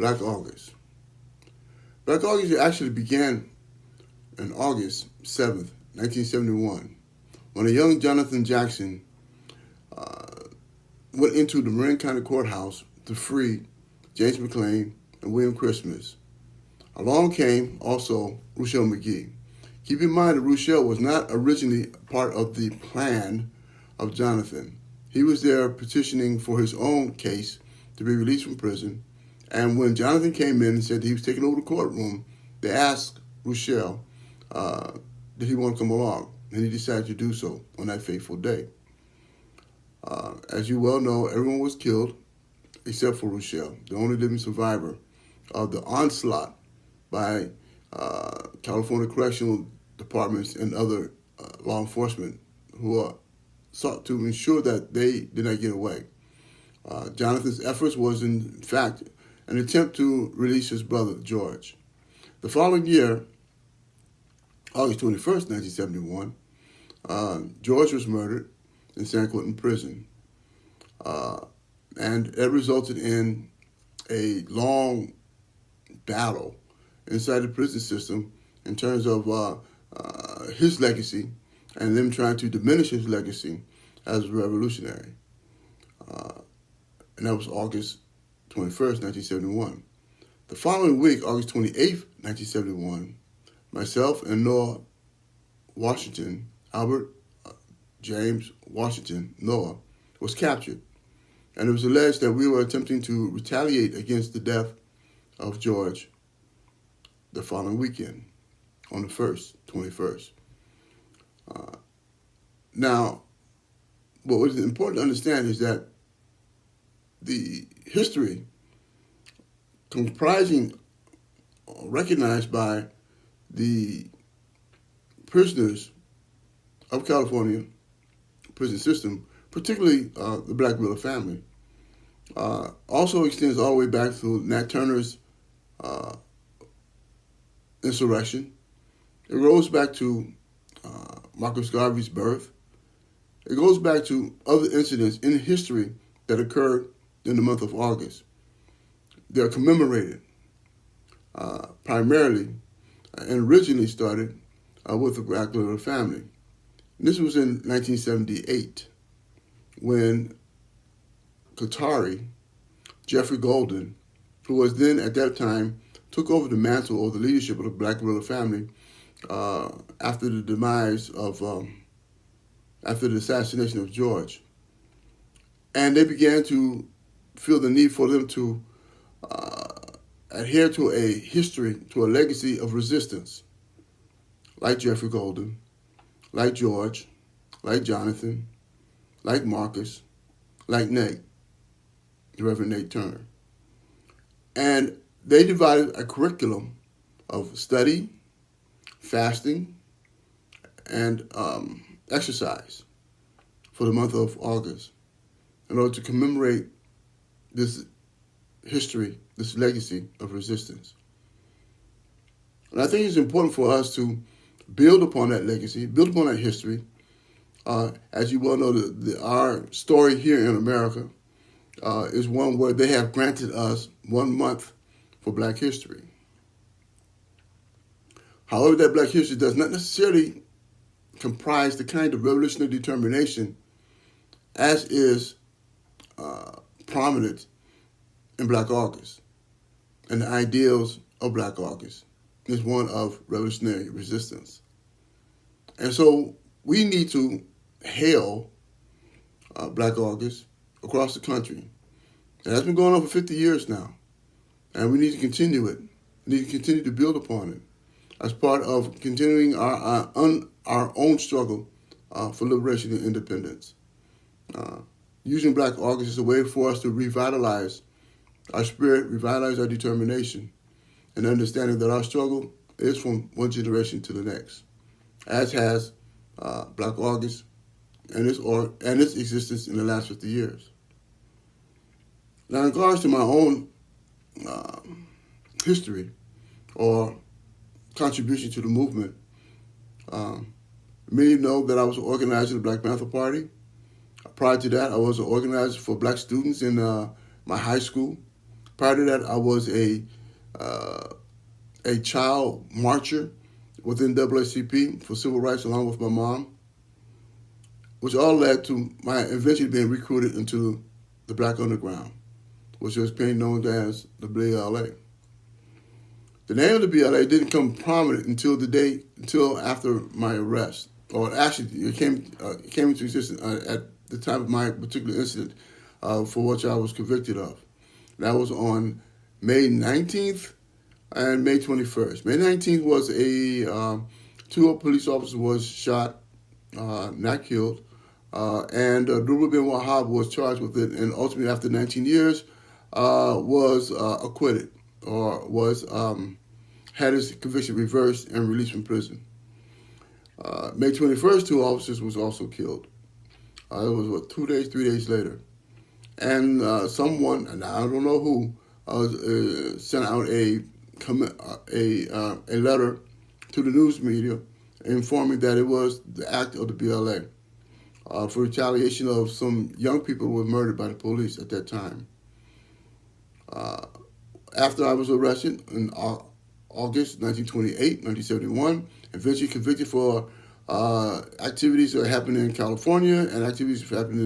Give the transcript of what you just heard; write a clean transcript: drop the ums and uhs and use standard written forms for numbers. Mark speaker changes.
Speaker 1: Black August. Black August actually began on August 7th, 1971, when a young Jonathan Jackson went into the Marin County Courthouse to free James McClain and William Christmas. Along came also Ruchell McGee. Keep in mind that Ruchell was not originally part of the plan of Jonathan. He was there petitioning for his own case to be released from prison. And when Jonathan came in and said that he was taking over the courtroom, they asked Ruchell, did he want to come along? And he decided to do so on that fateful day. As you well know, everyone was killed except for Ruchell, the only living survivor of the onslaught by California correctional departments and other law enforcement who sought to ensure that they did not get away. Jonathan's efforts was, in fact, an attempt to release his brother, George. The following year, August 21st, 1971, George was murdered in San Quentin prison. And it resulted in a long battle inside the prison system in terms of his legacy and them trying to diminish his legacy as a revolutionary. And that was August 21st, 1971. The following week, August 28th, 1971, myself and Noah Washington, Albert James Washington, Noah, was captured. And it was alleged that we were attempting to retaliate against the death of George the following weekend, on the 21st. Now, what was important to understand is that the history comprising, recognized by the prisoners of California prison system, particularly the Black Miller family, also extends all the way back to Nat Turner's insurrection. It goes back to Marcus Garvey's birth. It goes back to other incidents in history that occurred in the month of August. They're commemorated primarily and originally started with the Black Miller family. And this was in 1978 when Qatari Jeffrey Golden, who was then at that time took over the mantle or the leadership of the Black Miller family after the demise of, after the assassination of George. And they began to feel the need for them to adhere to a history, to a legacy of resistance, like Jeffrey Golden, like George, like Jonathan, like Marcus, like Nate, the Reverend Nate Turner. And they divided a curriculum of study, fasting, and exercise for the month of August in order to commemorate this history, this legacy of resistance. And I think it's important for us to build upon that legacy, build upon that history. As you well know, our story here in America is one where they have granted us 1 month for Black history. However, that Black history does not necessarily comprise the kind of revolutionary determination as is prominent in Black August. And the ideals of Black August is one of revolutionary resistance. And so we need to hail Black August across the country. It has been going on for 50 years now. And we need to continue it. We need to continue to build upon it as part of continuing our own struggle for liberation and independence. Using Black August is a way for us to revitalize our spirit, revitalize our determination, and understanding that our struggle is from one generation to the next, as has Black August and its existence in the last 50 years. Now, in regards to my own history or contribution to the movement, many know that I was an organizer of the Black Panther Party. Prior to that, I was an organizer for Black students in my high school. Prior to that, I was a child marcher within NAACP for civil rights along with my mom, which all led to my eventually being recruited into the Black Underground, which was being known as the BLA. The name of the BLA didn't come prominent until after my arrest, or actually it came into existence at the time of my particular incident for which I was convicted of. That was on May 19th and May 21st. May 19th was two police officers was shot, not killed, and Dubra bin Wahab was charged with it, and ultimately after 19 years was acquitted, or was had his conviction reversed and released from prison. May 21st, two officers was also killed. It was 2 days, 3 days later. And someone, and I don't know who, sent out a letter to the news media informing that it was the act of the BLA for retaliation of some young people who were murdered by the police at that time. After I was arrested in August 1928, 1971, eventually convicted for activities that happened in California and activities that happened in